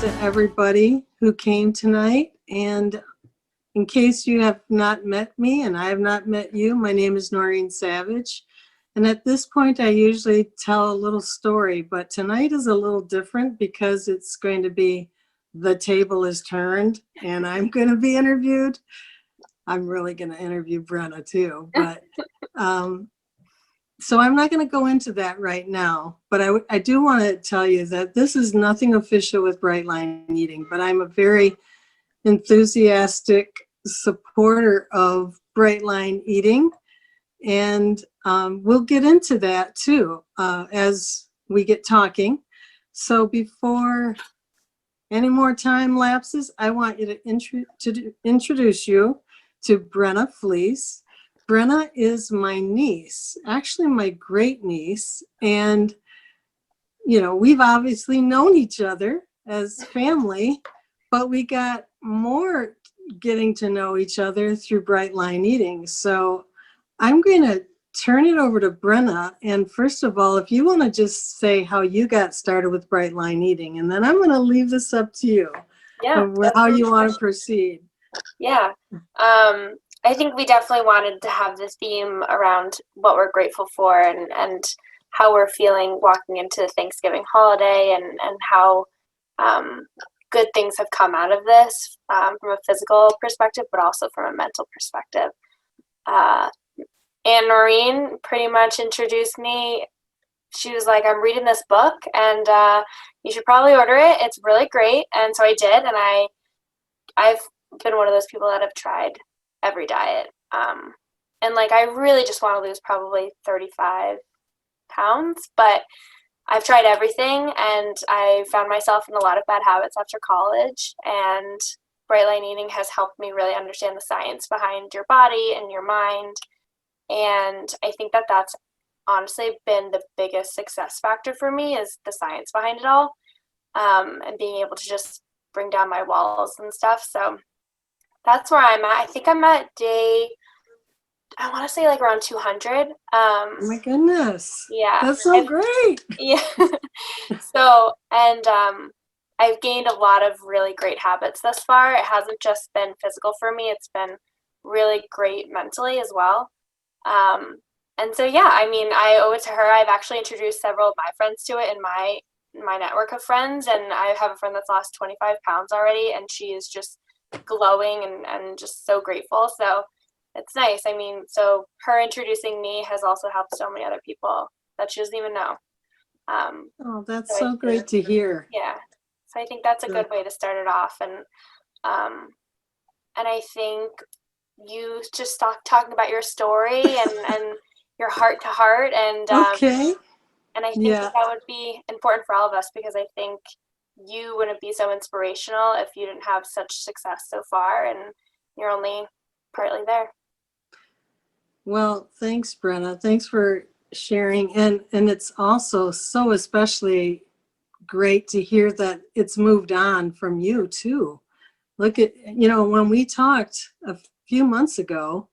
to everybody who came tonight. And in case you have not met me and I have not met you, my name is Noreen Savage. And at this point, I usually tell a little story, but tonight is a little different because it's going to be the table is turned and I'm going to be interviewed. I'm really going to interview Brenna too, but so I'm not going to go into that right now, but I do want to tell you that this is nothing official with Bright Line Eating, but I'm a very enthusiastic supporter of Bright Line Eating. And we'll get into that too as we get talking. So before any more time lapses, I want you to introduce you to Brenna Fleis. Brenna is my niece, actually my great niece. And, you know, we've obviously known each other as family, but we got more getting to know each other through Bright Line Eating. So I'm going to turn it over to Brenna. And first of all, if you want to just say how you got started with Bright Line Eating, and then I'm going to leave this up to you. Yeah. How you want to proceed. Yeah. I think we definitely wanted to have this theme around what we're grateful for and how we're feeling walking into the Thanksgiving holiday and how good things have come out of this from a physical perspective, but also from a mental perspective. And Noreen pretty much introduced me. She was like, I'm reading this book and you should probably order it. It's really great. And so I did. And I've been one of those people that have tried every diet. And like, I really just want to lose probably 35 pounds, but I've tried everything and I found myself in a lot of bad habits after college, and Bright Line Eating has helped me really understand the science behind your body and your mind. And I think that that's honestly been the biggest success factor for me, is the science behind it all, and being able to just bring down my walls and stuff. So that's where I'm at. I think I'm at day, I want to say like around 200. Oh my goodness. Yeah. That's so great. Yeah. So, and I've gained a lot of really great habits thus far. It hasn't just been physical for me. It's been really great mentally as well. And so, yeah, I mean, I owe it to her. I've actually introduced several of my friends to it in my network of friends. And I have a friend that's lost 25 pounds already, and she is just glowing and just so grateful. So it's nice. I mean, so her introducing me has also helped so many other people that she doesn't even know. Oh, that's so great to hear. Yeah. So I think that's a good way to start it off. And I think you just talking about your story and your heart to heart. And okay. And I think that would be important for all of us, because I think you wouldn't be so inspirational if you didn't have such success so far, and you're only partly there. Well, thanks, Brenna. Thanks for sharing. And it's also so especially great to hear that it's moved on from you too. Look at, you know, when we talked a few months ago,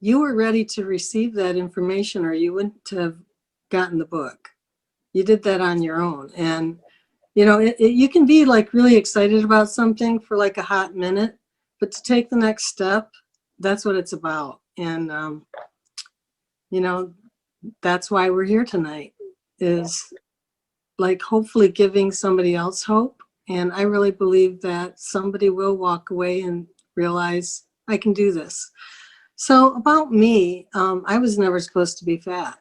you were ready to receive that information or you wouldn't have gotten the book. You did that on your own. And, you know, you can be like really excited about something for like a hot minute, but to take the next step, that's what it's about. And, you know, that's why we're here tonight, is like hopefully giving somebody else hope. And I really believe that somebody will walk away and realize I can do this. So about me, I was never supposed to be fat.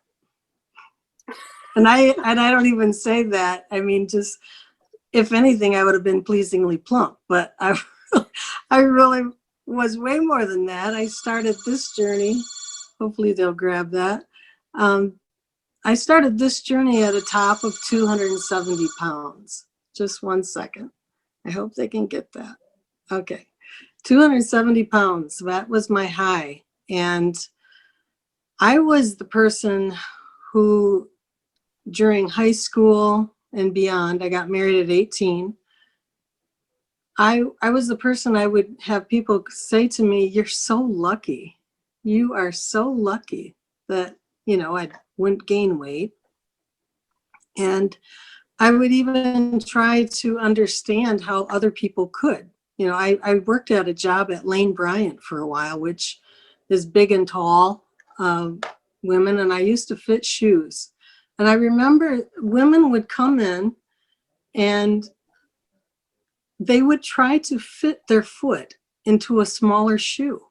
And I don't even say that. I mean, just if anything, I would have been pleasingly plump, but I really was way more than that. I started this journey. Hopefully they'll grab that. I started this journey at a top of 270 pounds. Just 1 second. I hope they can get that. Okay. 270 pounds. That was my high. And I was the person who, during high school and beyond, I got married at 18. I was the person I would have people say to me, you're so lucky. You are so lucky that, you know, I wouldn't gain weight. And I would even try to understand how other people could. You know, I worked at a job at Lane Bryant for a while, which is big and tall women, and I used to fit shoes. And I remember women would come in and they would try to fit their foot into a smaller shoe.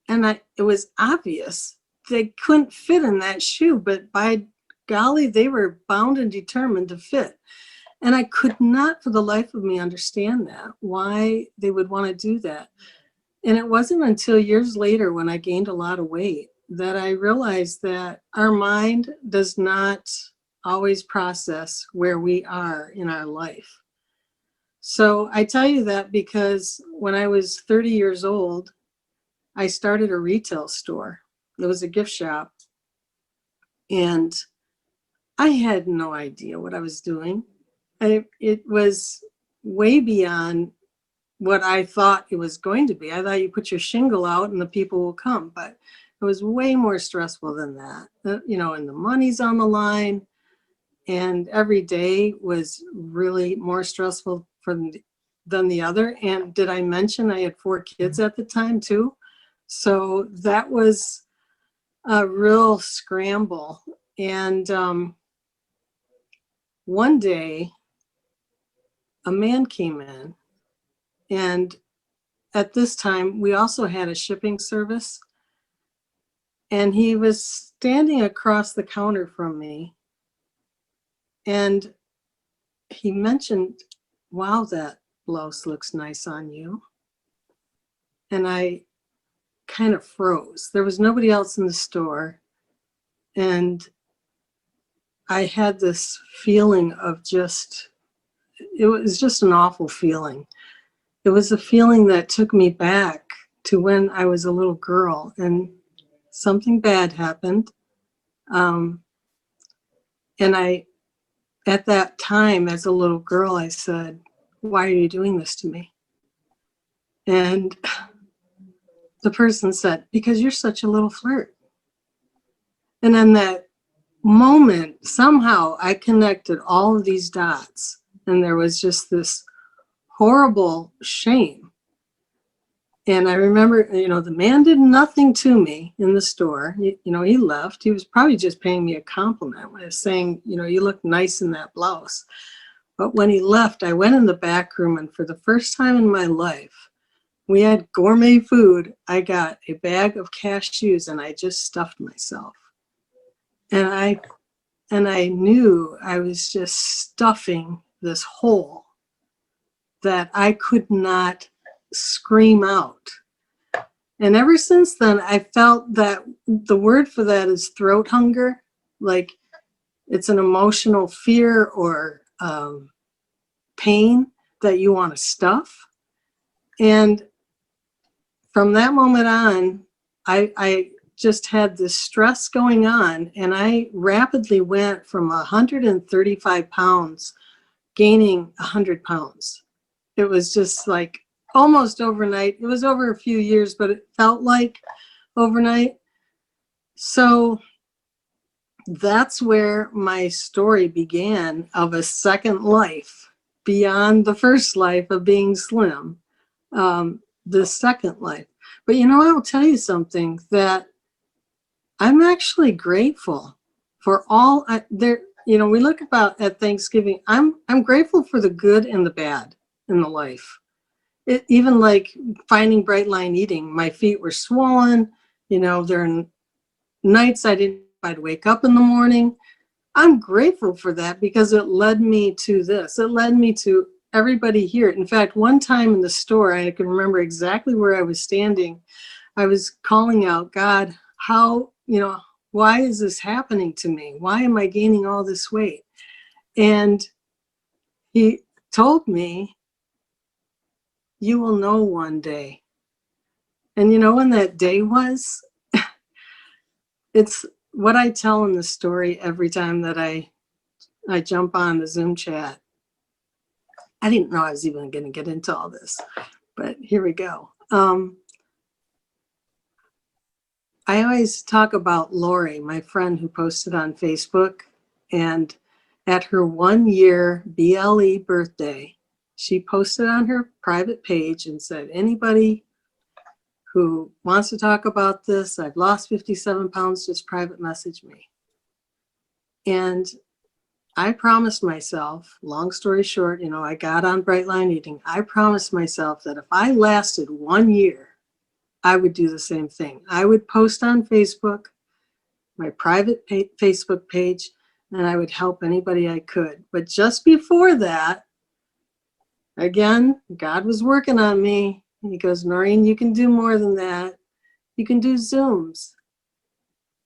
And it was obvious they couldn't fit in that shoe, but by golly, they were bound and determined to fit. And I could not for the life of me understand that, why they would want to do that. And it wasn't until years later when I gained a lot of weight that I realized that our mind does not always process where we are in our life. So I tell you that because when I was 30 years old, I started a retail store. It was a gift shop. And I had no idea what I was doing. It was way beyond what I thought it was going to be. I thought you put your shingle out and the people will come, but it was way more stressful than that. You know, and the money's on the line, and every day was really more stressful than the other. And did I mention I had 4 kids at the time too? So that was a real scramble. And one day, a man came in, and at this time, we also had a shipping service, and he was standing across the counter from me, and he mentioned, "Wow, that blouse looks nice on you." And I kind of froze. There was nobody else in the store, and I had this feeling of it was just an awful feeling. It was a feeling that took me back to when I was a little girl and something bad happened. And at that time, as a little girl, I said, "Why are you doing this to me?" And the person said, "Because you're such a little flirt." And in that moment, somehow I connected all of these dots, and there was just this horrible shame. And I remember, you know, the man did nothing to me in the store. He left. He was probably just paying me a compliment by saying, "You look nice in that blouse." But when he left, I went in the back room, and for the first time in my life, we had gourmet food. I got a bag of cashews and I just stuffed myself. And I knew I was just stuffing this hole that I could not scream out. And ever since then, I felt that the word for that is throat hunger. Like it's an emotional fear or pain that you want to stuff. And from that moment on, I just had this stress going on, and I rapidly went from 135 pounds, gaining 100 pounds. It was just like almost overnight. It was over a few years, but it felt like overnight. So that's where my story began of a second life beyond the first life of being slim, the second life. But I will tell you something that I'm actually grateful for all there. We look at Thanksgiving. I'm grateful for the good and the bad in the life. Even like finding bright line eating, my feet were swollen. There are nights I'd wake up in the morning. I'm grateful for that because it led me to this. It led me to everybody here. In fact, one time in the store, I can remember exactly where I was standing. I was calling out, "God, why is this happening to me? Why am I gaining all this weight?" And he told me, "You will know one day." And when that day was? It's what I tell in the story every time that I jump on the Zoom chat. I didn't know I was even going to get into all this, but here we go. I always talk about Lori, my friend who posted on Facebook, and at her 1-year BLE birthday, she posted on her private page and said, anybody who wants to talk about this, I've lost 57 pounds, just private message me. And I promised myself, long story short, I got on Bright Line Eating. I promised myself that if I lasted 1 year, I would do the same thing. I would post on Facebook, my private Facebook page, and I would help anybody I could. But just before that, again, God was working on me. He goes, Noreen, you can do more than that. You can do Zooms.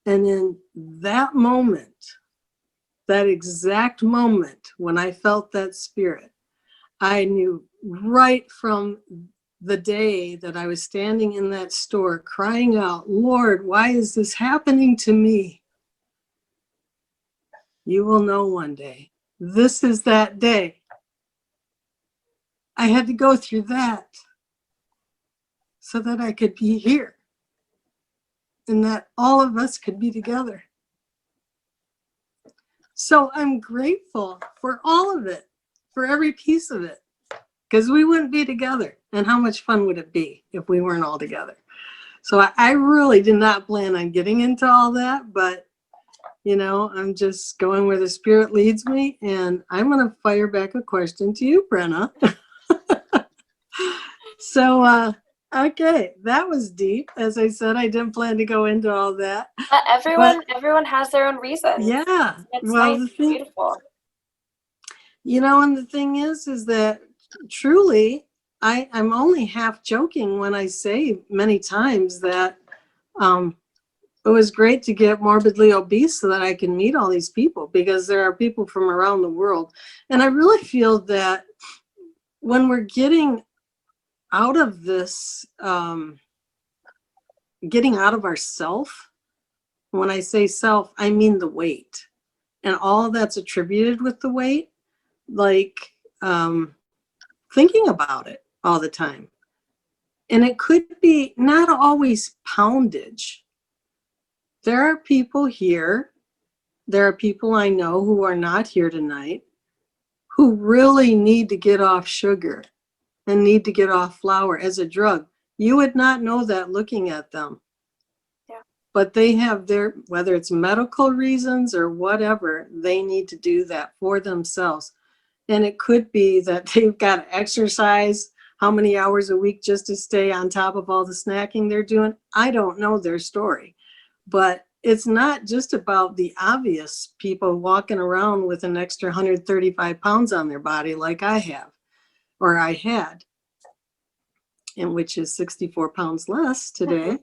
And in that moment, that exact moment when I felt that spirit, I knew right from the day that I was standing in that store crying out, Lord, why is this happening to me? You will know one day. This is that day. I had to go through that so that I could be here and that all of us could be together. So I'm grateful for all of it, for every piece of it, because we wouldn't be together. And how much fun would it be if we weren't all together? So I really did not plan on getting into all that, but I'm just going where the spirit leads me, and I'm going to fire back a question to you, Brenna. So, okay, that was deep. As I said, I didn't plan to go into all that. Everyone has their own reasons. Yeah. It's well, nice, beautiful. And the thing is that truly, I'm only half joking when I say many times that it was great to get morbidly obese so that I can meet all these people, because there are people from around the world. And I really feel that when we're getting out of this, getting out of ourself, when I say self, I mean the weight and all that's attributed with the weight, like thinking about it all the time. And it could be not always poundage. There are people here, there are people I know who are not here tonight, who really need to get off sugar and need to get off flour as a drug. You would not know that looking at them. Yeah. But they have whether it's medical reasons or whatever, they need to do that for themselves. And it could be that they've got to exercise how many hours a week just to stay on top of all the snacking they're doing. I don't know their story. But it's not just about the obvious people walking around with an extra 135 pounds on their body like I have, or I had, and which is 64 pounds less today.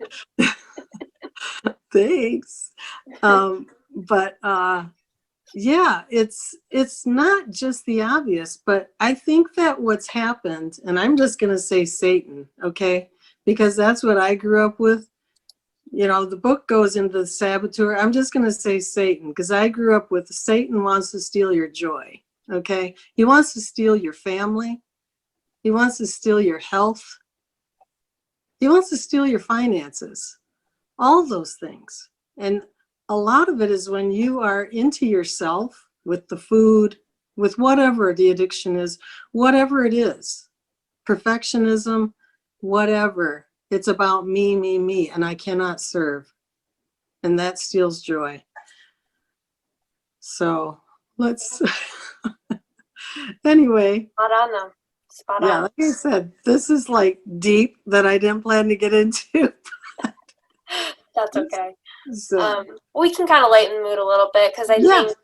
Thanks. But yeah, it's not just the obvious, but I think that what's happened, and I'm just going to say Satan, okay? Because that's what I grew up with. The book goes into the saboteur. I'm just going to say Satan, because I grew up with Satan wants to steal your joy, okay? He wants to steal your family. He wants to steal your health. He wants to steal your finances, all those things. And a lot of it is when you are into yourself with the food, with whatever the addiction is, whatever it is, perfectionism, whatever. It's about me, me, me, and I cannot serve. And that steals joy. So let's, anyway. Spot on them. Spot on. Yeah, like I said, this is like deep that I didn't plan to get into. That's okay. So, we can kind of lighten the mood a little bit, because I think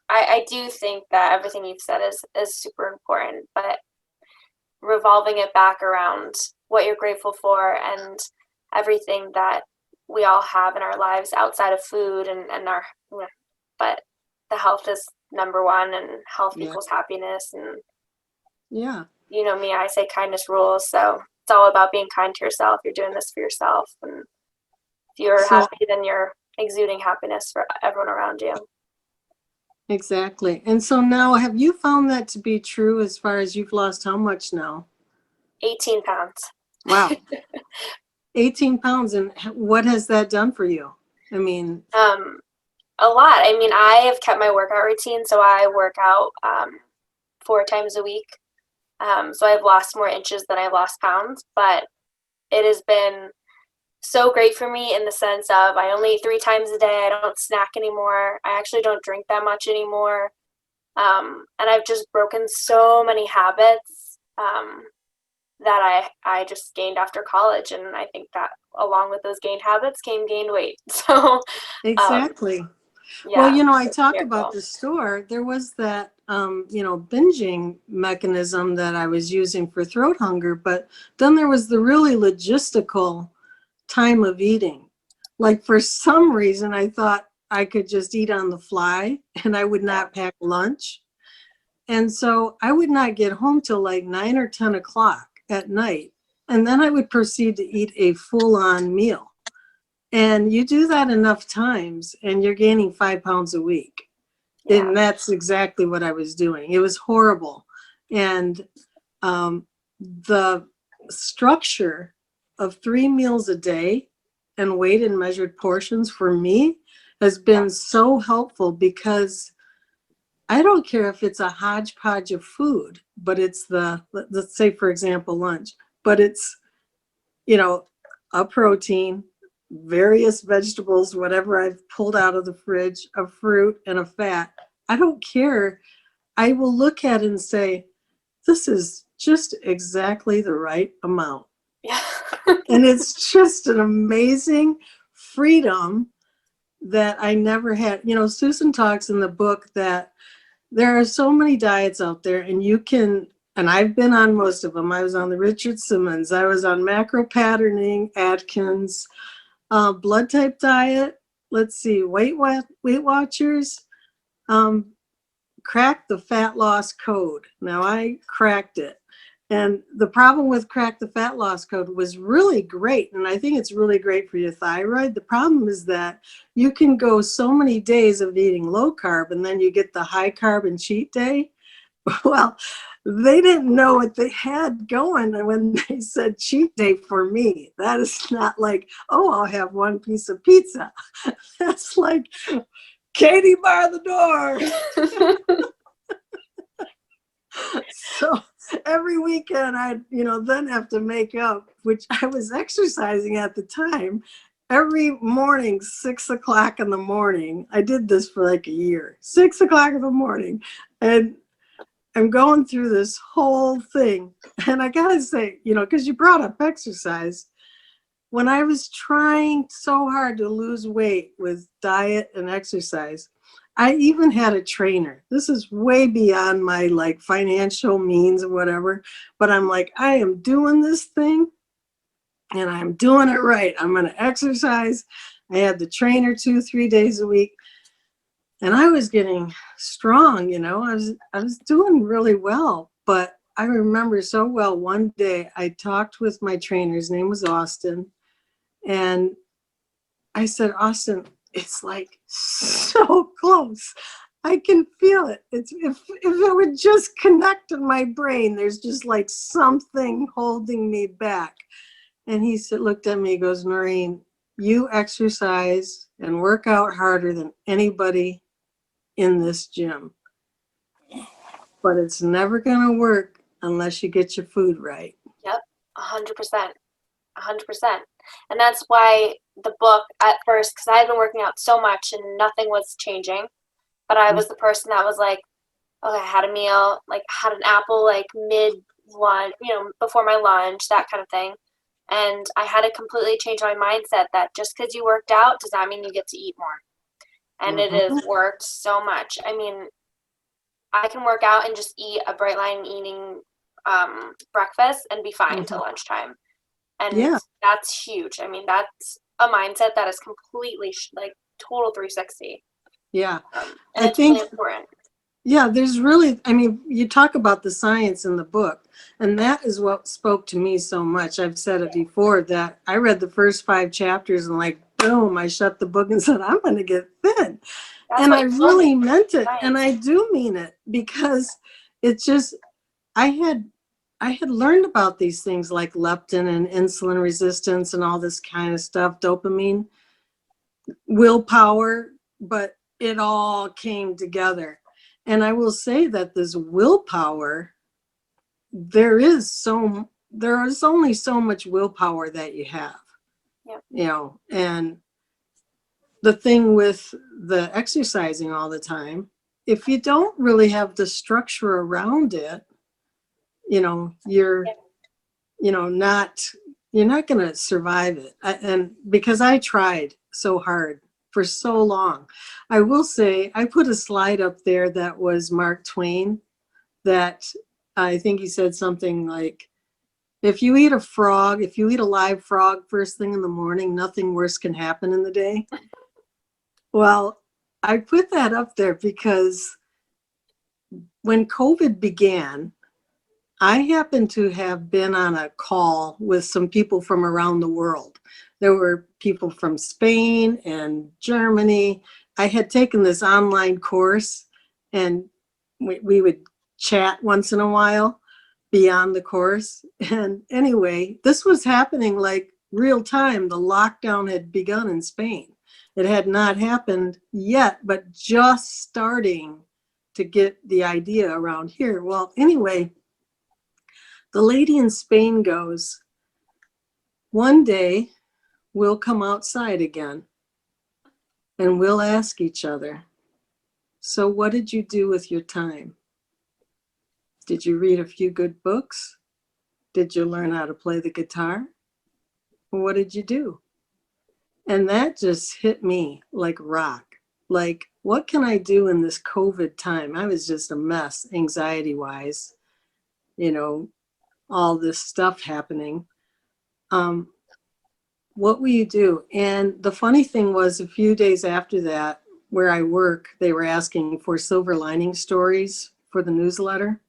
I do think that everything you've said is super important, but revolving it back around what you're grateful for and everything that we all have in our lives outside of food and our, but the health is number one, and health equals happiness. And you know me, I say kindness rules, so it's all about being kind to yourself. You're doing this for yourself, and if you're happy, then you're exuding happiness for everyone around you. Exactly. And so now, have you found that to be true as far as you've lost how much now? 18 pounds. Wow. 18 pounds. And what has that done for you? I mean, A lot. I mean, I have kept my workout routine, so I work out 4 times a week. So I've lost more inches than I've lost pounds, but it has been so great for me in the sense of I only eat 3 times a day. I don't snack anymore. I actually don't drink that much anymore. And I've just broken so many habits that I just gained after college. And I think that along with those gained habits came gained weight. So, Exactly. Well, yeah, I it's a talk about miracle. the store. There was that, binging mechanism that I was using for throat hunger, but then there was the really logistical time of eating. Like for some reason, I thought I could just eat on the fly and I would Yeah. not pack lunch. And so I would not get home till like 9 or 10 o'clock at night. And then I would proceed to eat a full on meal. And you do that enough times and you're gaining 5 pounds a week. Yeah. And that's exactly what I was doing. It was horrible. And the structure of 3 meals a day and weighed and measured portions for me has Yeah. been so helpful because I don't care if it's a hodgepodge of food, but it's let's say, for example, lunch, but it's, you know, a protein, various vegetables, whatever I've pulled out of the fridge, a fruit, and a fat. I don't care. I will look at it and say, this is just exactly the right amount. Yeah. And it's just an amazing freedom that I never had. Susan talks in the book that there are so many diets out there, and and I've been on most of them. I was on the Richard Simmons, I was on macro patterning, Atkins, blood type diet. Let's see, Weight Watchers, cracked the fat loss code. Now I cracked it. And the problem with crack the fat loss code was really great. And I think it's really great for your thyroid. The problem is that you can go so many days of eating low carb and then you get the high carb and cheat day. Well, they didn't know what they had going when they said cheat day for me. That is not like, oh, I'll have one piece of pizza. That's like, Katie, bar the door. So every weekend I'd, then have to make up, which I was exercising at the time. Every morning, 6 o'clock in the morning. I did this for like a year, 6 o'clock in the morning. And I'm going through this whole thing. And I gotta say, because you brought up exercise, when I was trying so hard to lose weight with diet and exercise, I even had a trainer. This is way beyond my like financial means or whatever, but I'm like, I am doing this thing and I'm doing it right. I'm going to exercise. I had the trainer 2-3 days a week and I was getting strong, I was doing really well, but I remember so well one day I talked with my trainer. His name was Austin. And I said, Austin, it's like so close. I can feel it. It's if it would just connect in my brain, there's just like something holding me back. And he said, looked at me, he goes, Noreen, you exercise and work out harder than anybody in this gym. But it's never gonna work unless you get your food right. Yep. 100%. 100%. And that's why the book at first, because I had been working out so much and nothing was changing, but I was the person that was like, okay, I had a meal, like had an apple like mid lunch, before my lunch, that kind of thing. And I had to completely change my mindset that just because you worked out does not mean you get to eat more. And it has Mm-hmm. worked so much. I mean, I can work out and just eat a bright line eating breakfast and be fine Mm-hmm. until lunchtime. And Yeah. that's huge. I mean, that's a mindset that is completely like total 360. Yeah. And I it's really think important. Yeah, there's really, you talk about the science in the book, and that is what spoke to me so much. I've said it before that I read the first 5 chapters and like, boom, I shut the book and said, I'm going to get thin. That's And what I you told me. really meant it. And Science. I do mean it because it's just, I had, I had learned about these things like leptin and insulin resistance and all this kind of stuff, dopamine, willpower, but it all came together. And I will say that this willpower, there is only so much willpower that you have, Yep. you know, and the thing with the exercising all the time, if you don't really have the structure around it, you know, you're, you know, you're not going to survive it. And because I tried so hard for so long, I will say I put a slide up there that was Mark Twain, that I think he said something like, if you eat a live frog first thing in the morning, nothing worse can happen in the day. Well, I put that up there because when COVID began, I happened to have been on a call with some people from around the world. There were people from Spain and Germany. I had taken this online course, and we would chat once in a while beyond the course. And anyway, this was happening like real time. The lockdown had begun in Spain. It had not happened yet, but just starting to get the idea around here. Well, anyway, the lady in Spain goes, one day we'll come outside again and we'll ask each other, so what did you do with your time? Did you read a few good books? Did you learn how to play the guitar? What did you do? And that just hit me like rock. Like, what can I do in this COVID time? I was just a mess, anxiety wise, you know, all this stuff happening. What will you do? And the funny thing was, a few days after that, where I work, they were asking for silver lining stories for the newsletter.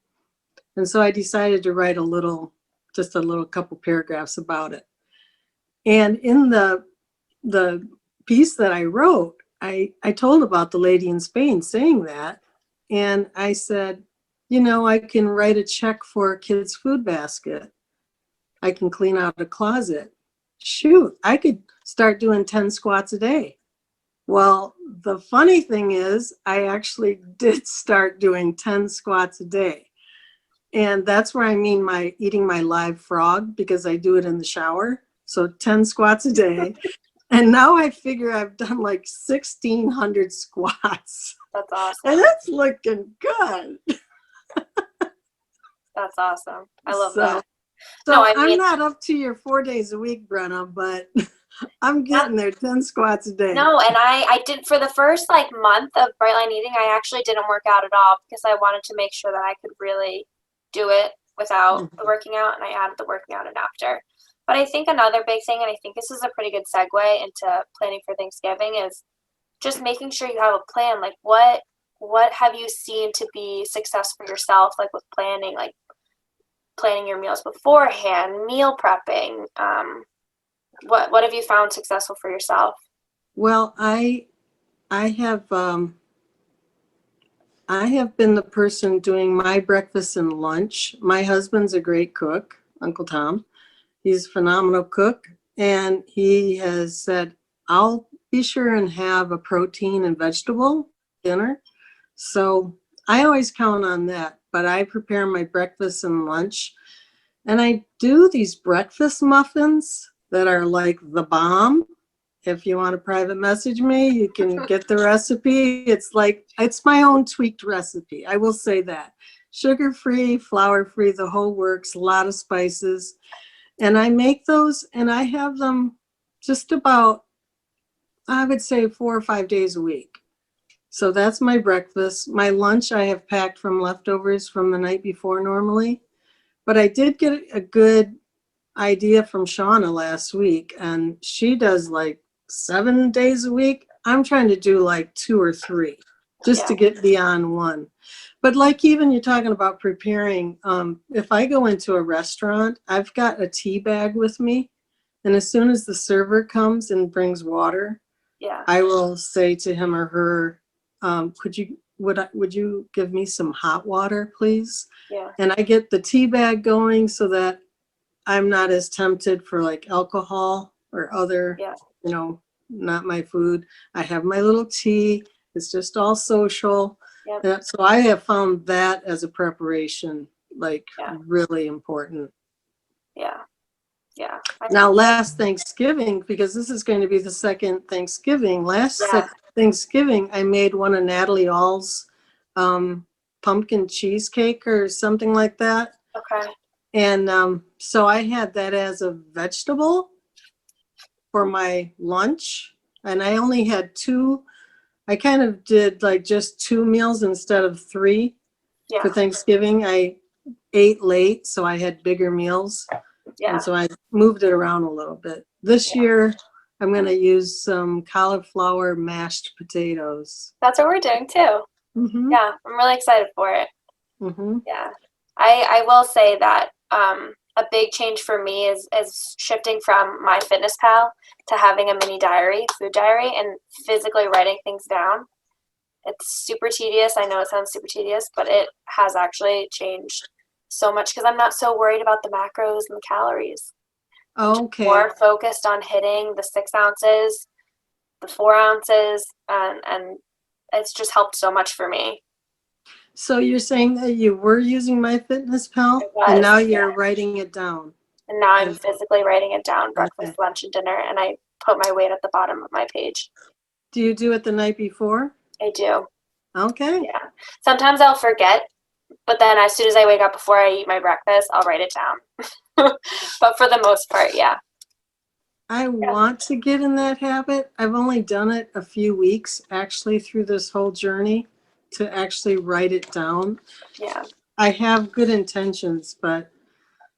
And so I decided to write just a little couple paragraphs about it. And in the piece that I wrote, I told about the lady in Spain saying that. And I said, you know, I can write a check for a kid's food basket. I can clean out a closet. Shoot, I could start doing 10 squats a day. Well, the funny thing is, I actually did start doing 10 squats a day. And that's where I mean eating my live frog, because I do it in the shower. So 10 squats a day. And now I figure I've done like 1,600 squats. That's awesome. And it's looking good. That's awesome. I love that. So no, I mean, I'm not up to your 4 days a week, Brenna, but I'm getting there, 10 squats a day. No, and I did, for the first like month of Bright Line Eating, I actually didn't work out at all because I wanted to make sure that I could really do it without the working out, and I added the working out in after. But I think another big thing, and I think this is a pretty good segue into planning for Thanksgiving, is just making sure you have a plan. Like what have you seen to be success for yourself, like with planning, like planning your meals beforehand, meal prepping? What have you found successful for yourself? Well, I have been the person doing my breakfast and lunch. My husband's a great cook, Uncle Tom. He's a phenomenal cook, and he has said, I'll be sure and have a protein and vegetable dinner. So I always count on that, but I prepare my breakfast and lunch. And I do these breakfast muffins that are like the bomb. If you want to private message me, you can get the recipe. It's my own tweaked recipe. I will say that. Sugar-free, flour-free, the whole works, a lot of spices. And I make those, and I have them just about, I would say, 4 or 5 days a week. So that's my breakfast. My lunch I have packed from leftovers from the night before normally. But I did get a good idea from Shauna last week, and she does like 7 days a week. I'm trying to do like 2 or 3 just to get beyond one. But like, even you're talking about preparing, if I go into a restaurant, I've got a tea bag with me. And as soon as the server comes and brings water, I will say to him or her, would you give me some hot water, please? Yeah. And I get the tea bag going so that I'm not as tempted for like alcohol or other, not my food. I have my little tea, It's just all social. Yep. So I have found that as a preparation, like Yeah. really important. Yeah. Yeah. Now, last Thanksgiving, because this is going to be the second Thanksgiving, Yeah. Thanksgiving, I made one of Natalie All's pumpkin cheesecake or something like that. Okay. And so I had that as a vegetable for my lunch. And I only had two. I kind of did like just 2 meals instead of 3 for Yeah. Thanksgiving. I ate late, so I had bigger meals. Yeah. And so I moved it around a little bit. This year, I'm going to use some cauliflower mashed potatoes. That's what we're doing too. Mm-hmm. Yeah. I'm really excited for it. Mm-hmm. Yeah. I will say that a big change for me is shifting from my fitness pal to having a mini diary, food diary, and physically writing things down. It's super tedious. I know it sounds super tedious, but it has actually changed so much because I'm not so worried about the macros and the calories. I'm just Okay. more focused on hitting the 6 ounces, the 4 ounces, and it's just helped so much for me. So you're saying that you were using MyFitnessPal It and was, now yeah. you're writing it down. And now I'm physically writing it down, breakfast, Okay. lunch, and dinner, and I put my weight at the bottom of my page. Do you do it the night before? I do. Okay. Yeah. Sometimes I'll forget, but then as soon as I wake up before I eat my breakfast, I'll write it down. But for the most part, yeah. I want to get in that habit. I've only done it a few weeks actually through this whole journey to actually write it down. Yeah. I have good intentions, but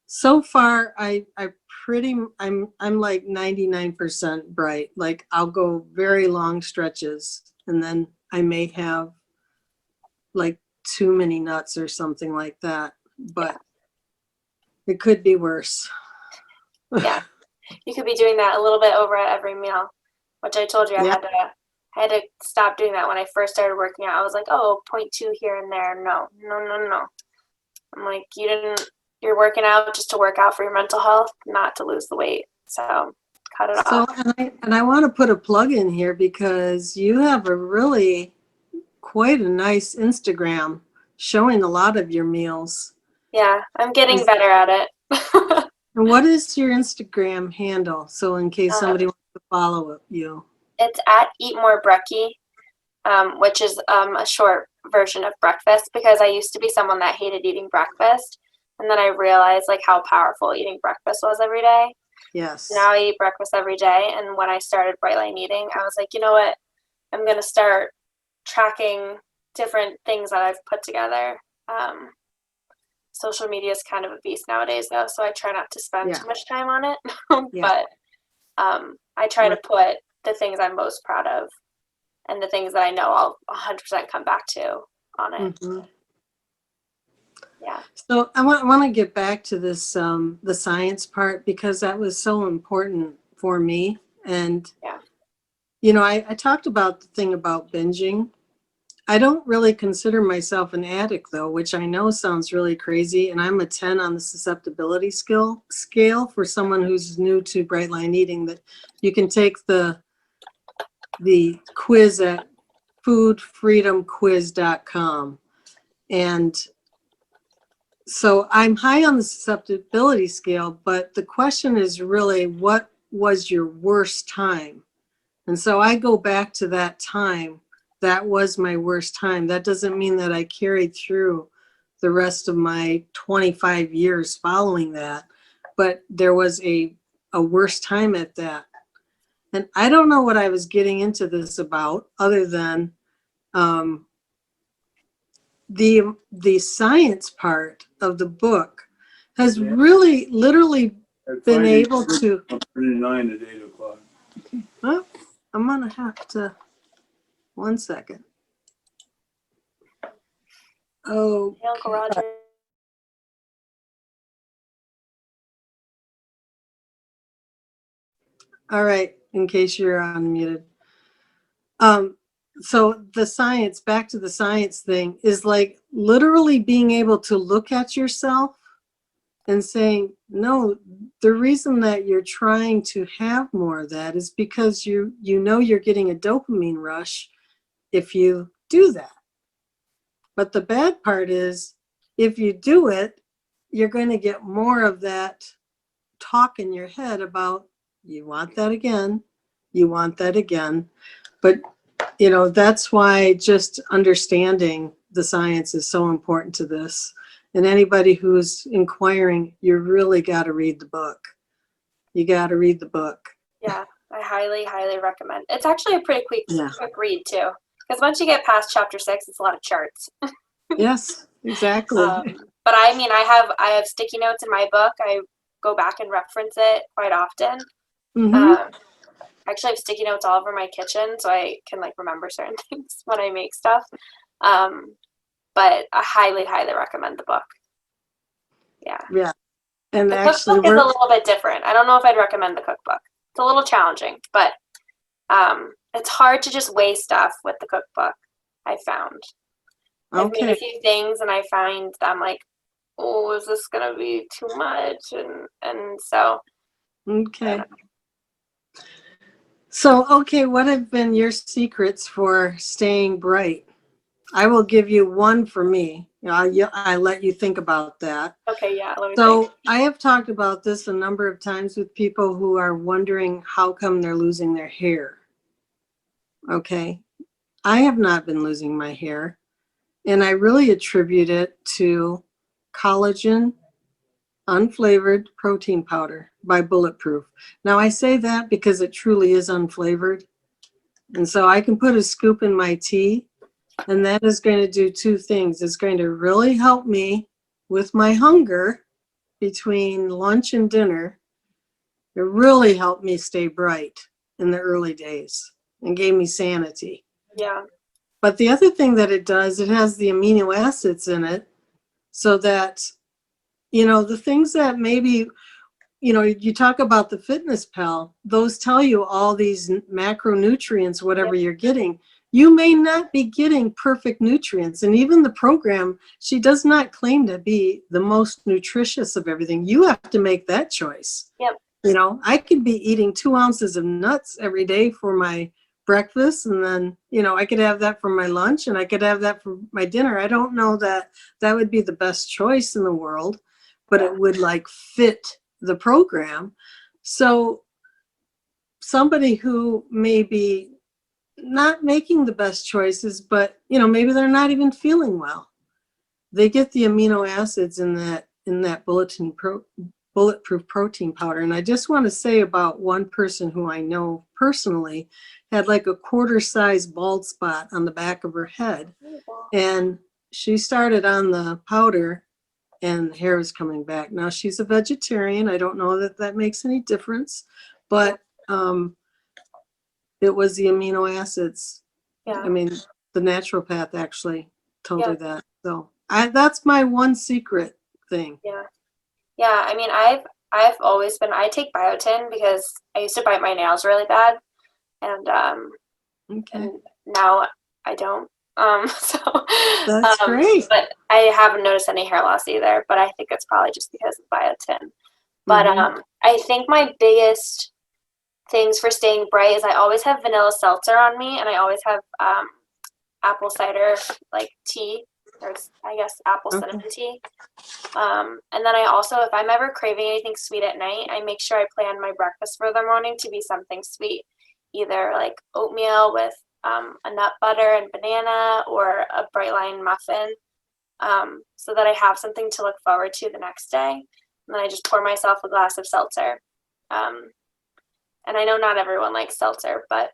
so far I'm like 99% bright. Like I'll go very long stretches and then I may have like too many nuts or something like that, but it could be worse. Yeah. You could be doing that a little bit over at every meal, which I told you Yeah. I had to stop doing that when I first started working out. I was like, oh, 0.2 here and there. No, no, no, no. I'm like, you're working out just to work out for your mental health, not to lose the weight. So cut it So, off. and I want to put a plug in here because you have a really quite a nice Instagram showing a lot of your meals. Yeah, I'm getting better at it. And what is your Instagram handle? So in case Um, somebody wants to follow you. it's at Eat More Brekkie, which is a short version of breakfast because I used to be someone that hated eating breakfast. And then I realized like how powerful eating breakfast was every day. Yes. Now I eat breakfast every day. And when I started Bright Line Eating, I was like, you know what? I'm going to start tracking different things that I've put together. Social media is kind of a beast nowadays, though, so I try not to spend too much time on it. But I try to put the things I'm most proud of and the things that I know I'll 100% come back to on it. Mm-hmm. Yeah. So I want to get back to this the science part because that was so important for me. And Yeah. you know, I talked about the thing about binging. I don't really consider myself an addict though, which I know sounds really crazy. And I'm a 10 on the susceptibility scale for someone who's new to Bright Line Eating. That you can take the quiz at foodfreedomquiz.com. And so I'm high on the susceptibility scale, but the question is really what was your worst time? And so I go back to that time. That was my worst time. That doesn't mean that I carried through the rest of my 25 years following that, but there was a worse time at that. And I don't know what I was getting into this about other than the science part of the book has really literally been able to. 39 at 8 o'clock. Well, I'm gonna have to. 1 second. Oh. Hey, Uncle Roger. All right, in case you're unmuted. So the science, back to the science thing, is like literally being able to look at yourself and saying, no, the reason that you're trying to have more of that is because you know you're getting a dopamine rush if you do that. But the bad part is, if you do it, you're going to get more of that talk in your head about, you want that again, you want that again. But, that's why just understanding the science is so important to this. And anybody who's inquiring, you really got to read the book. You got to read the book. Yeah, I highly, highly recommend. It's actually a pretty quick Yeah. read too, because once you get past chapter 6, it's a lot of charts. Yes, exactly. But I have sticky notes in my book. I go back and reference it quite often. Mm-hmm. Actually, I have sticky notes all over my kitchen, so I can remember certain things when I make stuff. But I highly, highly recommend the book. Yeah. Yeah. And The actually, cookbook is a little bit different. I don't know if I'd recommend the cookbook. It's a little challenging, but it's hard to just weigh stuff with the cookbook, I found. I've made a few things, and I find that I'm like, oh, is this going to be too much? And so. Okay. So, what have been your secrets for staying bright? I will give you one for me. I let you think about that. Okay, yeah. Let me So think. I have talked about this a number of times with people who are wondering how come they're losing their hair. Okay. I have not been losing my hair, and I really attribute it to collagen unflavored protein powder by Bulletproof. Now I say that because it truly is unflavored. And so I can put a scoop in my tea, and that is going to do two things. It's going to really help me with my hunger between lunch and dinner. It really helped me stay bright in the early days and gave me sanity. Yeah. But the other thing that it does, it has the amino acids in it so that, the things that maybe, you talk about the Fitness Pal, those tell you all these macronutrients, whatever you're getting. You may not be getting perfect nutrients. And even the program, she does not claim to be the most nutritious of everything. You have to make that choice. Yep. I could be eating 2 ounces of nuts every day for my breakfast. And then, I could have that for my lunch, and I could have that for my dinner. I don't know that that would be the best choice in the world, but it would fit the program. So somebody who may be not making the best choices, but maybe they're not even feeling well, they get the amino acids in that bulletproof protein powder. And I just want to say about one person who I know personally had like a quarter size bald spot on the back of her head, and she started on the powder and the hair is coming back. Now she's a vegetarian. I don't know that that makes any difference, but it was the amino acids. Yeah. I mean, the naturopath actually told her that. So that's my one secret thing. Yeah. Yeah. I mean, I've always been, I take biotin because I used to bite my nails really bad. And, and now I don't. So That's great. But I haven't noticed any hair loss either, but I think it's probably just because of biotin. But I think my biggest things for staying bright is I always have vanilla seltzer on me, and I always have apple cider tea. There's, I guess, apple cinnamon tea. And then I also, if I'm ever craving anything sweet at night, I make sure I plan my breakfast for the morning to be something sweet, either like oatmeal with a nut butter and banana, or a bright line muffin, so that I have something to look forward to the next day. And then I just pour myself a glass of seltzer. And I know not everyone likes seltzer, but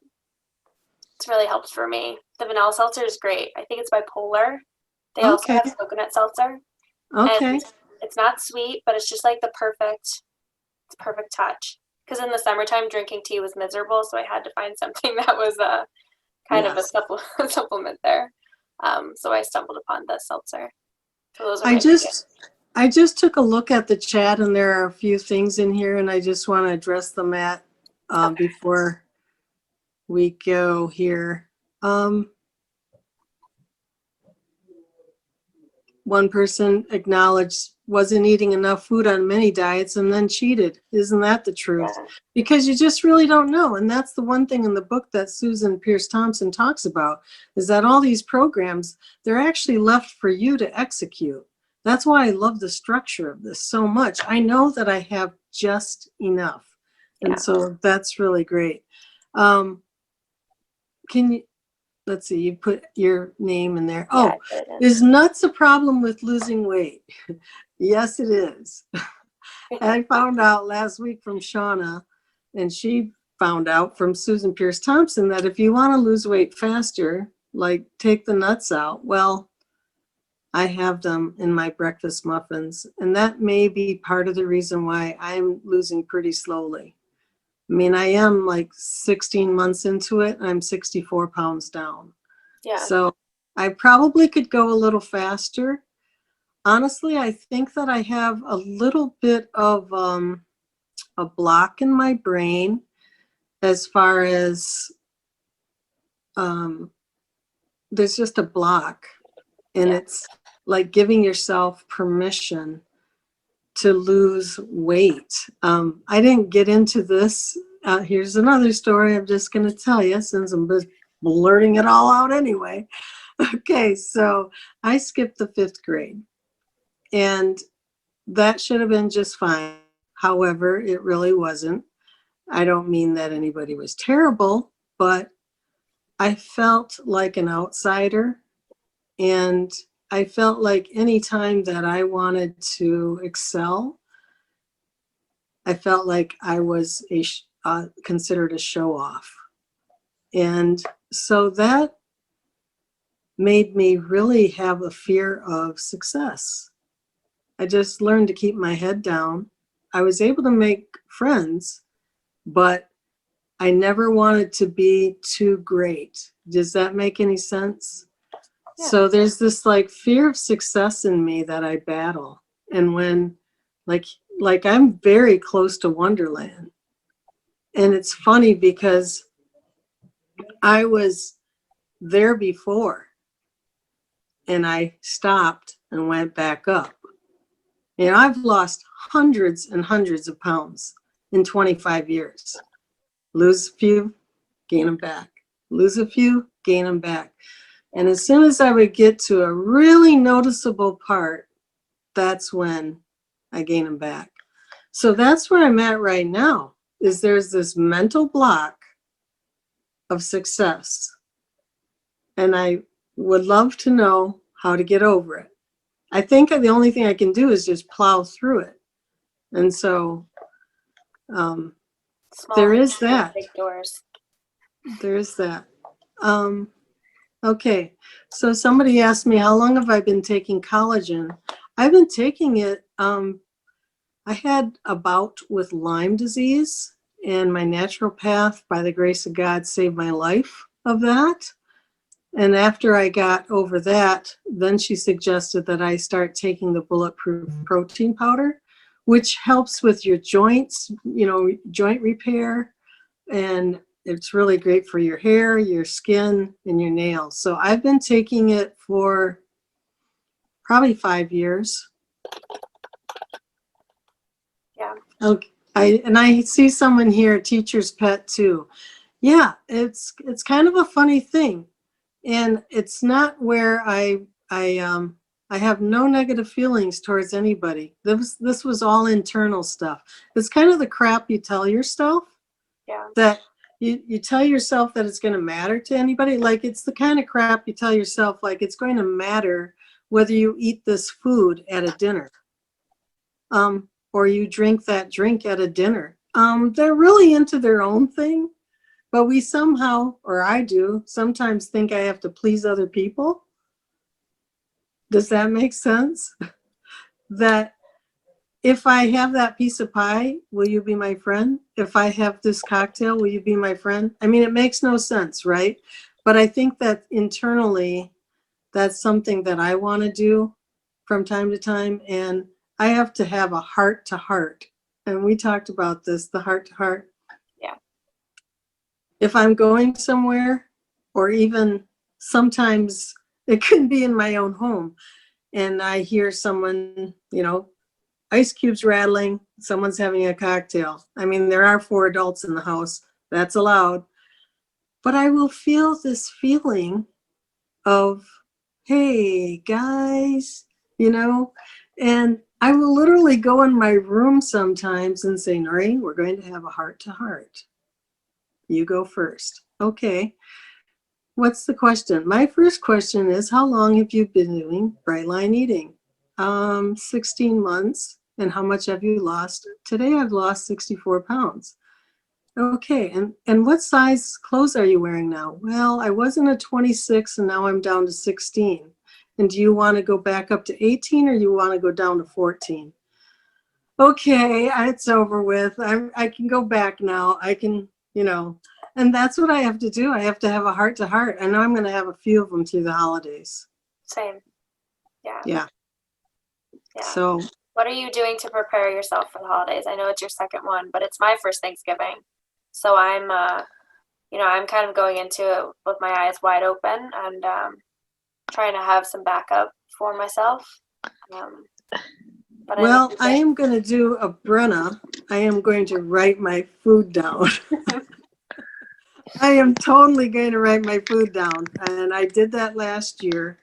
it's really helped for me. The vanilla seltzer is great. I think it's by Polar. They also have coconut seltzer. Okay. And it's not sweet, but it's just like the perfect touch. Because in the summertime, drinking tea was miserable, so I had to find something that was kind of a supplement there. So I stumbled upon the seltzer. So those are I just took a look at the chat, and there are a few things in here, and I just want to address them before we go here. One person acknowledged wasn't eating enough food on many diets and then cheated. Isn't that the truth? Yeah. Because you just really don't know. And that's the one thing in the book that Susan Pierce Thompson talks about, is that all these programs, they're actually left for you to execute. That's why I love the structure of this so much. I know that I have just enough. Yeah. And so that's really great. Can you, let's see, you put your name in there. Yeah, Oh, is nuts a problem with losing weight? Yes, it is. I found out last week from Shauna, and she found out from Susan Pierce Thompson, that if you want to lose weight faster, like take the nuts out. Well, I have them in my breakfast muffins, and that may be part of the reason why I'm losing pretty slowly. I mean, I am like 16 months into it, and I'm 64 pounds down. Yeah. So I probably could go a little faster. Honestly, I think that I have a little bit of a block in my brain as far as there's just a block, and it's like giving yourself permission to lose weight. I didn't get into this. Here's another story I'm just going to tell you, since I'm blurting it all out anyway. Okay, so I skipped the 5th grade, and that should have been just fine. However, it really wasn't. I don't mean that anybody was terrible, but I felt like an outsider. And I felt like any time that I wanted to excel, I felt like I was considered a show off. And so that made me really have a fear of success. I just learned to keep my head down. I was able to make friends, but I never wanted to be too great. Does that make any sense? Yeah. So there's this like fear of success in me that I battle. And when like I'm very close to Wonderland. And it's funny because I was there before, and I stopped and went back up. You know, I've lost hundreds and hundreds of pounds in 25 years. Lose a few, gain them back. Lose a few, gain them back. And as soon as I would get to a really noticeable part, that's when I gain them back. So that's where I'm at right now, is there's this mental block of success. And I would love to know how to get over it. I think the only thing I can do is just plow through it. And so there is that. Big doors. There is that. Okay, so somebody asked me, how long have I been taking collagen? I've been taking it. I had a bout with Lyme disease, and my naturopath, by the grace of God, saved my life of that. And after I got over that, then she suggested that I start taking the bulletproof protein powder, which helps with your joints, you know, joint repair. And it's really great for your hair, your skin, and your nails. So I've been taking it for probably 5 years. Yeah. Okay. I see someone here, teacher's pet too. Yeah, it's kind of a funny thing. And it's not where I have no negative feelings towards anybody. This was all internal stuff. It's kind of the crap you tell yourself. Yeah. That you tell yourself that it's going to matter to anybody. Like, it's the kind of crap you tell yourself, like it's going to matter whether you eat this food at a dinner, or you drink that drink at a dinner. They're really into their own thing. But we somehow, or I do, sometimes think I have to please other people. Does that make sense? That if I have that piece of pie, will you be my friend? If I have this cocktail, will you be my friend? I mean, it makes no sense, right? But I think that internally, that's something that I want to do from time to time. And I have to have a heart to heart. And we talked about this, the heart to heart. If I'm going somewhere, or even sometimes it can be in my own home, and I hear someone, you know, ice cubes rattling, someone's having a cocktail. I mean, there are 4 adults in the house. That's allowed. But I will feel this feeling of, hey, guys, and I will literally go in my room sometimes and say, Noreen, we're going to have a heart-to-heart. You go first. Okay. What's the question? My first question is, how long have you been doing bright line eating? 16 months. And how much have you lost? Today I've lost 64 pounds. Okay, and what size clothes are you wearing now? Well, I wasn't a 26 and now I'm down to 16. And do you want to go back up to 18 or you want to go down to 14? Okay, it's over with. I can go back now. I can, and that's what I have to do. I have to have a heart to heart. I know I'm going to have a few of them through the holidays. Same. Yeah. Yeah. Yeah. So what are you doing to prepare yourself for the holidays? I know it's your second one, but it's my first Thanksgiving. So I'm, I'm kind of going into it with my eyes wide open and trying to have some backup for myself. But well, I am going to do a Brenna. I am going to write my food down. I am totally going to write my food down. And I did that last year.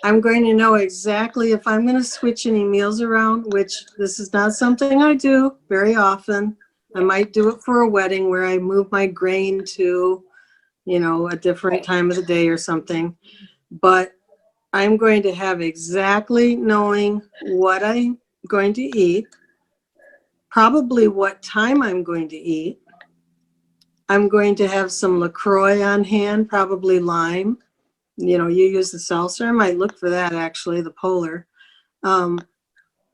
I'm going to know exactly if I'm going to switch any meals around, which this is not something I do very often. I might do it for a wedding where I move my grain to, a different time of the day or something. But I'm going to have exactly knowing what I'm going to eat, probably what time I'm going to eat. I'm going to have some LaCroix on hand, probably lime. You use the seltzer. I might look for that actually, the Polar. I'm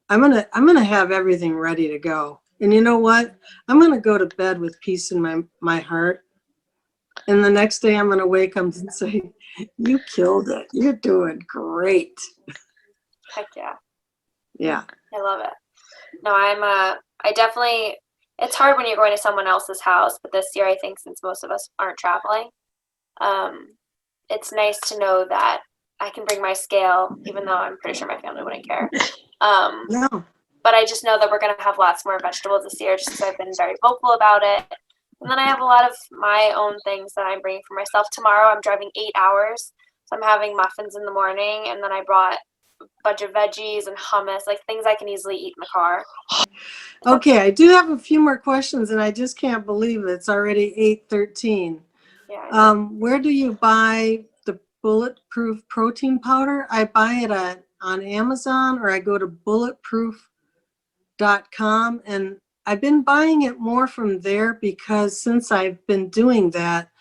gonna have everything ready to go. And you know what? I'm gonna go to bed with peace in my heart. And the next day I'm gonna wake up and say, you killed it. You're doing great. Heck yeah. Yeah. I love it. No, I definitely, it's hard when you're going to someone else's house, but this year I think since most of us aren't traveling, it's nice to know that I can bring my scale, even though I'm pretty sure my family wouldn't care. No. But I just know that we're going to have lots more vegetables this year just because I've been very vocal about it. And then I have a lot of my own things that I'm bringing for myself. Tomorrow I'm driving 8 hours, so I'm having muffins in the morning, and then I brought a bunch of veggies and hummus, like things I can easily eat in the car. Okay, I do have a few more questions, and I just can't believe it's already 8:13. Yeah. Where do you buy the bulletproof protein powder? I buy it on Amazon, or I go to bulletproof.com, and I've been buying it more from there because since I've been doing that,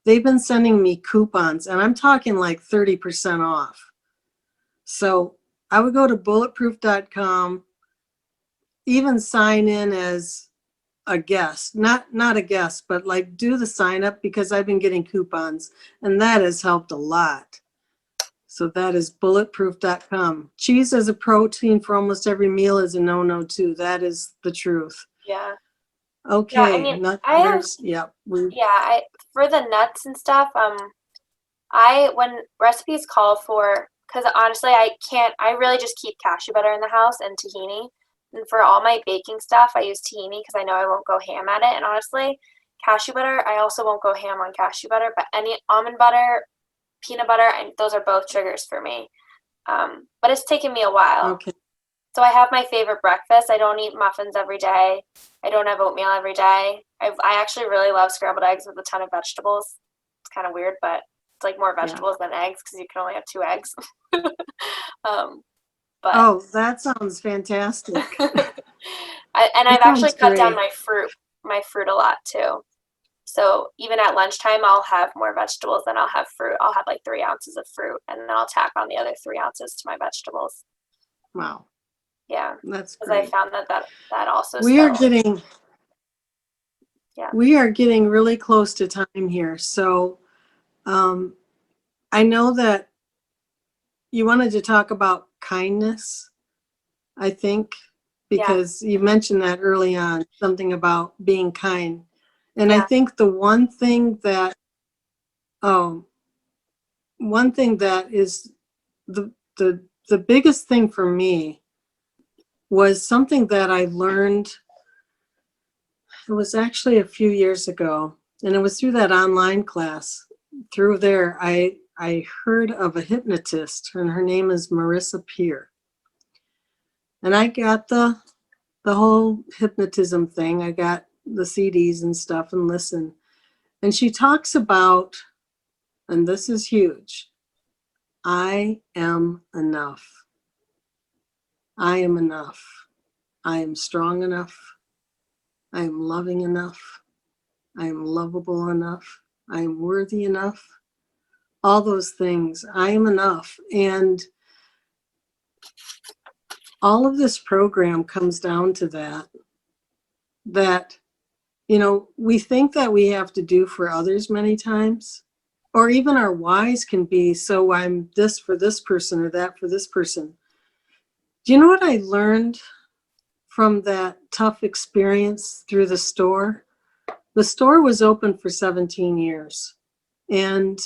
they've been sending me coupons, and I'm talking like 30% off. So I would go to bulletproof.com, even sign in as a guest, not a guest, but like do the sign up because I've been getting coupons and that has helped a lot. So that is bulletproof.com. Cheese as a protein for almost every meal is a no-no too. That is the truth. Yeah. Okay. Yeah, I mean, Nut I have, butters. Yeah. for the nuts and stuff, when recipes call for, because honestly, I really just keep cashew butter in the house and tahini. And for all my baking stuff, I use tahini because I know I won't go ham at it. And honestly, cashew butter, I also won't go ham on cashew butter, but any almond butter, peanut butter, those are both triggers for me. But it's taken me a while. Okay. So I have my favorite breakfast. I don't eat muffins every day. I don't have oatmeal every day. I actually really love scrambled eggs with a ton of vegetables. It's kind of weird, but it's like more vegetables than eggs because you can only have 2 eggs. But Oh, that sounds fantastic. I've actually sounds cut down great. my fruit a lot too. So even at lunchtime, I'll have more vegetables than I'll have fruit. I'll have like 3 ounces of fruit, and then I'll tack on the other 3 ounces to my vegetables. Wow. Yeah, That's because I great. found that also We are spells. getting Yeah. we are getting really close to time here. So I know that you wanted to talk about kindness, I think, Yeah. because you mentioned that early on, something about being kind. And I Yeah. think the one thing that is the biggest thing for me was something that I learned. It was actually a few years ago, and it was through that online class. Through there, I heard of a hypnotist, and her name is Marissa Peer. And I got the whole hypnotism thing. I got the CDs and stuff and listened. And she talks about, and this is huge, I am enough. I am enough. I am strong enough. I am loving enough. I am lovable enough. I am worthy enough. All those things. I am enough. And all of this program comes down to that, you know, we think that we have to do for others many times, or even our whys can be, so I'm this for this person or that for this person. Do you know what I learned from that tough experience through the store? The store was open for 17 years, and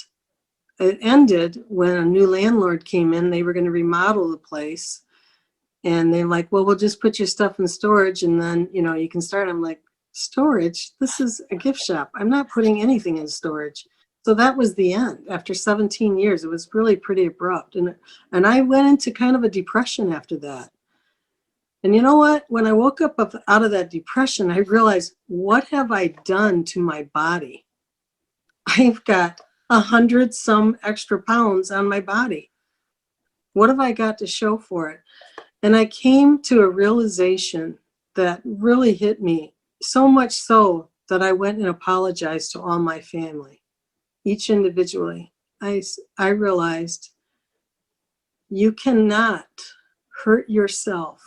it ended when a new landlord came in. They were going to remodel the place, and they're like, well, we'll just put your stuff in storage, and then, you know, you can start. I'm like, storage? This is a gift shop. I'm not putting anything in storage. So that was the end. After 17 years, it was really pretty abrupt. And I went into kind of a depression after that. And you know what? When I woke up out of that depression, I realized, what have I done to my body? I've got 100 some extra pounds on my body. What have I got to show for it? And I came to a realization that really hit me, so much so that I went and apologized to all my family, each individually. I realized you cannot hurt yourself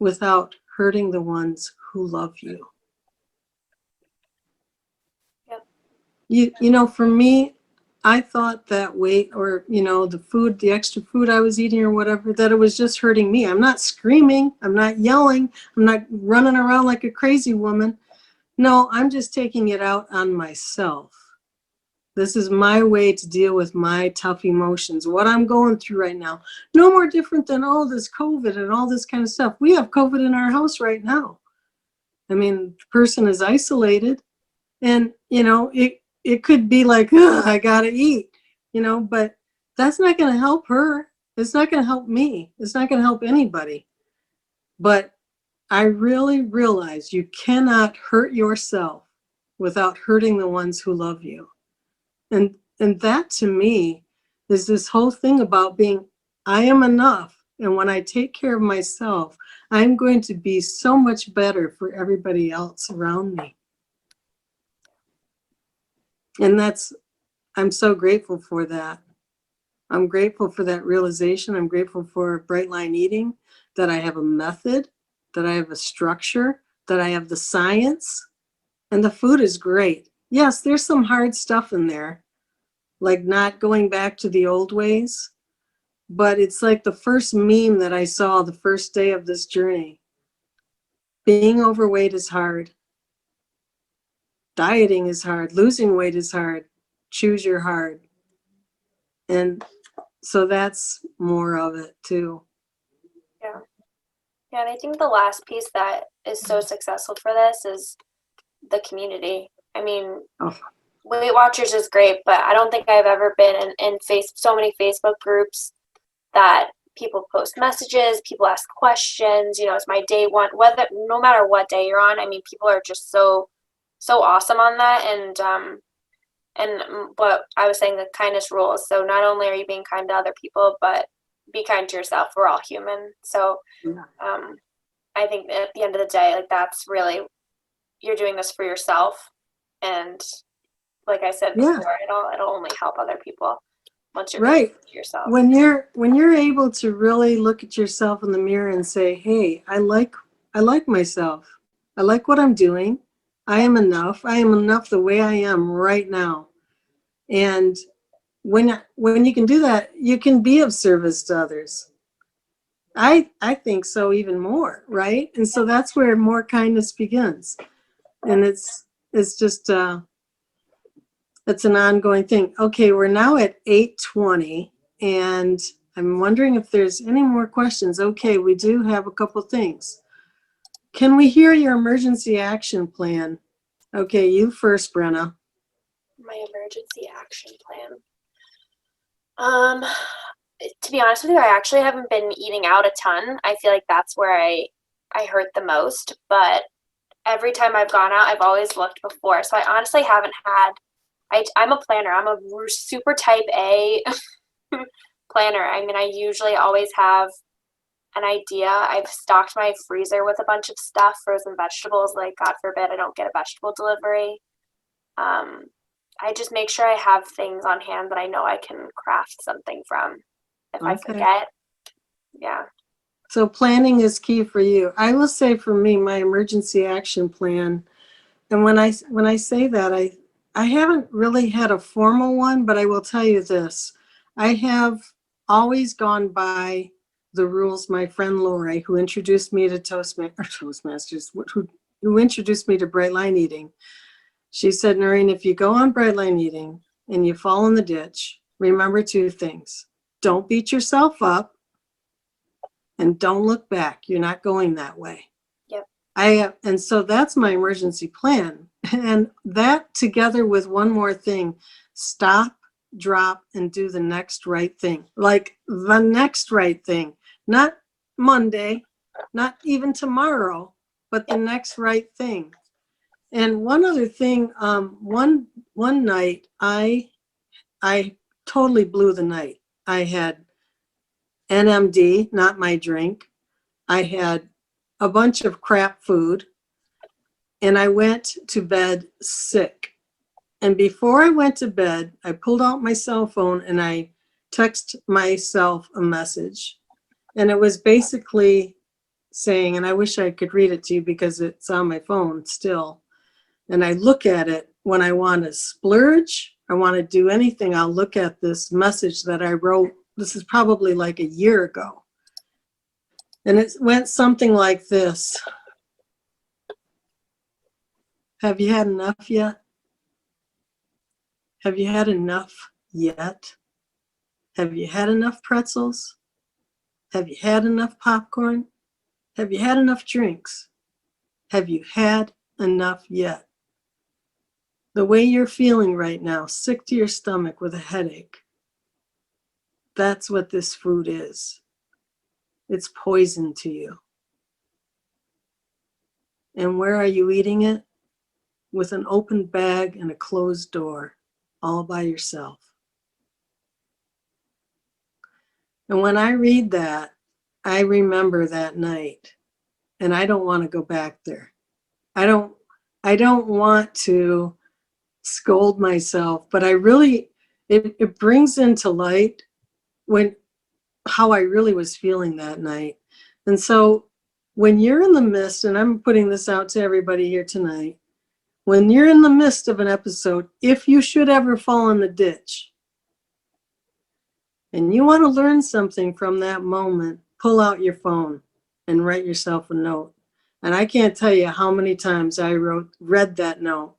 without hurting the ones who love you. Yep. You know, for me, I thought that weight, or, you know, the food, the extra food I was eating or whatever, that it was just hurting me. I'm not screaming. I'm not yelling. I'm not running around like a crazy woman. No, I'm just taking it out on myself. This is my way to deal with my tough emotions, what I'm going through right now. No more different than all this COVID and all this kind of stuff. We have COVID in our house right now. I mean, the person is isolated, and, you know, it could be like, I gotta eat, you know, but that's not going to help her. It's not going to help me. It's not going to help anybody. But I really realize you cannot hurt yourself without hurting the ones who love you. And that to me is this whole thing about being, I am enough. And when I take care of myself, I'm going to be so much better for everybody else around me. And I'm so grateful for that. I'm grateful for that realization. I'm grateful for Bright Line Eating, that I have a method, that I have a structure, that I have the science, and the food is great. Yes, there's some hard stuff in there, like not going back to the old ways, but it's like the first meme that I saw the first day of this journey. Being overweight is hard. Dieting is hard. Losing weight is hard. Choose your hard. And so that's more of it too. Yeah. Yeah, and I think the last piece that is so successful for this is the community. I mean, Weight Watchers is great, but I don't think I've ever been in so many Facebook groups that people post messages, people ask questions. You know, it's my day one, whether no matter what day you're on. I mean, people are just so awesome on that, and what I was saying, the kindness rules. So not only are you being kind to other people, but be kind to yourself. We're all human. So I think at the end of the day, like, that's really, you're doing this for yourself. And like I said before, it'll only help other people once you're doing it to yourself. When you're able to really look at yourself in the mirror and say, hey, I like myself. I like what I'm doing. I am enough. I am enough the way I am right now. And when you can do that, you can be of service to others. I think so, even more, right? And so that's where more kindness begins. And it's just it's an ongoing thing. Okay, we're now at 8:20, and I'm wondering if there's any more questions. Okay, we do have a couple things. Can we hear your emergency action plan? Okay, you first, Brenna. My emergency action plan. To be honest with you, I actually haven't been eating out a ton. I feel like that's where I hurt the most. But every time I've gone out, I've always looked before. So I honestly haven't had. I'm a planner. I'm a super type A planner. I mean, I usually always have an idea. I've stocked my freezer with a bunch of stuff, frozen vegetables. Like, God forbid, I don't get a vegetable delivery. I just make sure I have things on hand that I know I can craft something from. If I Okay. forget, yeah. So planning is key for you. I will say for me, my emergency action plan, and when I say that, I haven't really had a formal one, but I will tell you this. I have always gone by the rules my friend Lori, who introduced me to Toastmasters, who introduced me to bright line eating. She said, Noreen, if you go on bright line eating and you fall in the ditch, remember two things. Don't beat yourself up and don't look back. You're not going that way. Yep. And so that's my emergency plan. And that together with one more thing, stop, drop, and do the next right thing. Like the next right thing, not Monday, not even tomorrow, but the next right thing. And one other thing, one night I totally blew the night. I had NMD, not my drink. I had a bunch of crap food, and I went to bed sick. And before I went to bed, I pulled out my cell phone and I texted myself a message. And it was basically saying, and I wish I could read it to you because it's on my phone still. And I look at it when I want to splurge, I want to do anything, I'll look at this message that I wrote. This is probably like a year ago. And it went something like this. Have you had enough yet? Have you had enough yet? Have you had enough pretzels? Have you had enough popcorn? Have you had enough drinks? Have you had enough yet? The way you're feeling right now, sick to your stomach with a headache, that's what this food is. It's poison to you. And where are you eating it? With an open bag and a closed door, all by yourself. And when I read that, I remember that night, and I don't want to go back there. I don't want to scold myself, but I really, it brings into light how I really was feeling that night. And so when you're in the midst, and I'm putting this out to everybody here tonight, when you're in the midst of an episode, if you should ever fall in the ditch and you want to learn something from that moment, pull out your phone and write yourself a note. And I can't tell you how many times I read that note,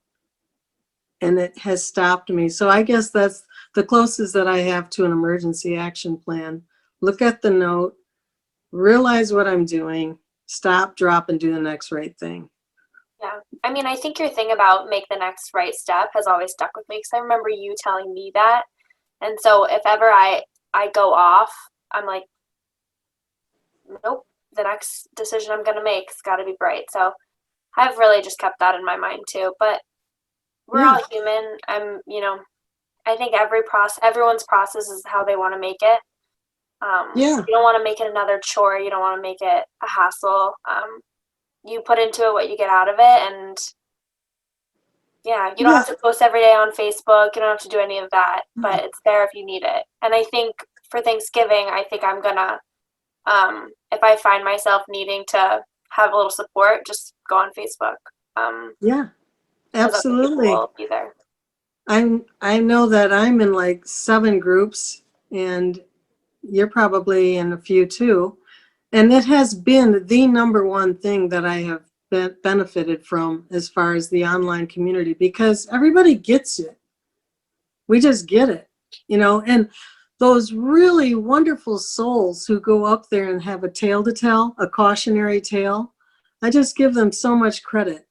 and it has stopped me. So I guess that's the closest that I have to an emergency action plan. Look at the note, realize what I'm doing, stop, drop, and do the next right thing. Yeah. I mean, I think your thing about make the next right step has always stuck with me because I remember you telling me that. And so if ever I go off, I'm like, nope, the next decision I'm going to make has got to be bright. So I've really just kept that in my mind too. But we're all human. I think everyone's process is how they want to make it. You don't want to make it another chore. You don't want to make it a hassle. You put into it what you get out of it, and you don't have to post every day on Facebook. You don't have to do any of that, but it's there if you need it. And I think for Thanksgiving, I think I'm gonna, if I find myself needing to have a little support, just go on Facebook. Absolutely. Will be there. I know that I'm in like 7 groups, and you're probably in a few too. And it has been the number one thing that I have benefited from as far as the online community, because everybody gets it. We just get it, and those really wonderful souls who go up there and have a tale to tell, a cautionary tale. I just give them so much credit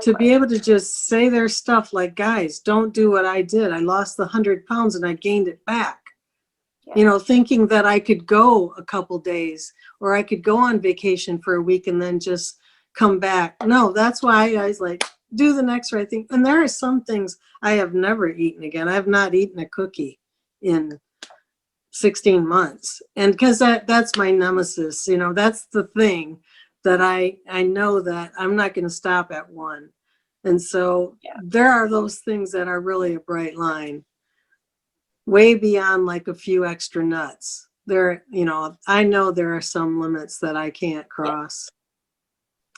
to be able to just say their stuff like, guys, don't do what I did. I lost the 100 pounds and I gained it back. Yeah. You know, thinking that I could go a couple days or I could go on vacation for a week and then just come back. No, that's why I was like, do the next right thing. And there are some things I have never eaten again. I have not eaten a cookie in 16 months. And because that's my nemesis, you know, that's the thing that I know that I'm not going to stop at one. And so there are those things that are really a bright line, way beyond like a few extra nuts. There, you know, I know there are some limits that I can't cross.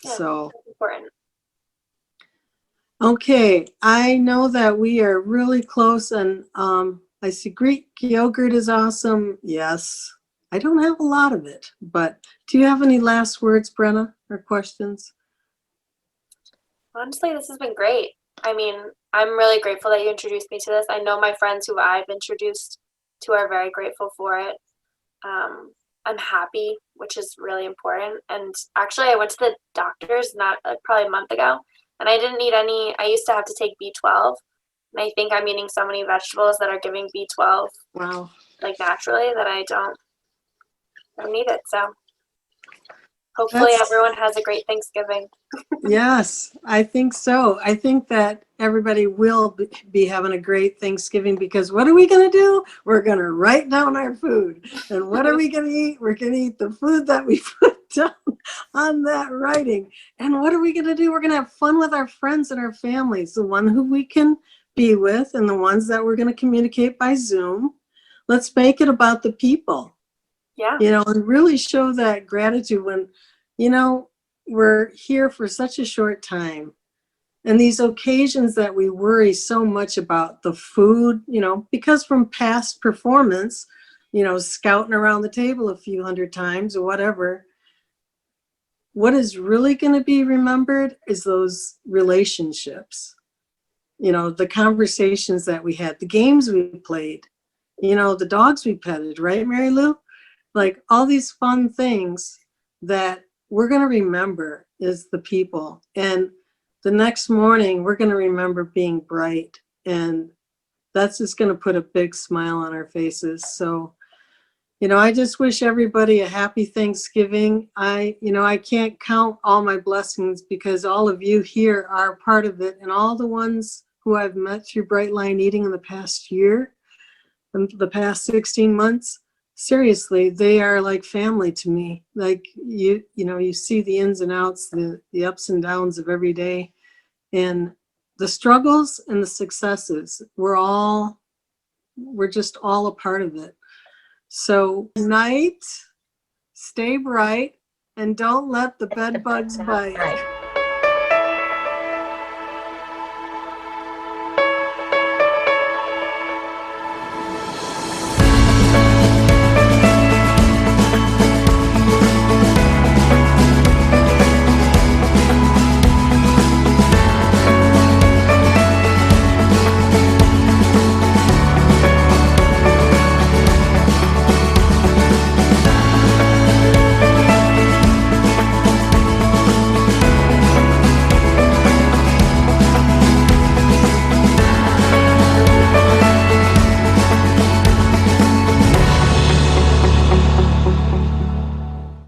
Yeah, So that's important. okay, I know that we are really close, and I see Greek yogurt is awesome. Yes, I don't have a lot of it, but do you have any last words, Brenna, or questions? Honestly, this has been great. I mean, I'm really grateful that you introduced me to this. I know my friends who I've introduced to are very grateful for it. I'm happy, which is really important. And actually, I went to the doctor's not probably a month ago, and I didn't need any. I used to have to take B12, and I think I'm eating so many vegetables that are giving B12 Wow. like naturally that I don't need it. So hopefully everyone has a great Thanksgiving. Yes, I think so. I think that everybody will be having a great Thanksgiving, because what are we going to do? We're going to write down our food. And what are we going to eat? We're going to eat the food that we put down on that writing. And what are we going to do? We're going to have fun with our friends and our families, the one who we can be with and the ones that we're going to communicate by Zoom. Let's make it about the people. Yeah. You know, and really show that gratitude when, you know, we're here for such a short time. And these occasions that we worry so much about, the food, you know, because from past performance, you know, scouting around the table a few hundred times or whatever, what is really going to be remembered is those relationships, you know, the conversations that we had, the games we played, you know, the dogs we petted, right, Mary Lou? Like all these fun things that we're going to remember is the people. And the next morning, we're going to remember being bright. And that's just going to put a big smile on our faces. So, you know, I just wish everybody a happy Thanksgiving. You know, I can't count all my blessings because all of you here are part of it. And all the ones who I've met through Bright Line Eating in the past year, and the past 16 months, seriously, they are like family to me. Like you know, you see the ins and outs, the ups and downs of every day, and the struggles and the successes. We're just all a part of it. So night, stay bright, and don't let the bed bugs bite.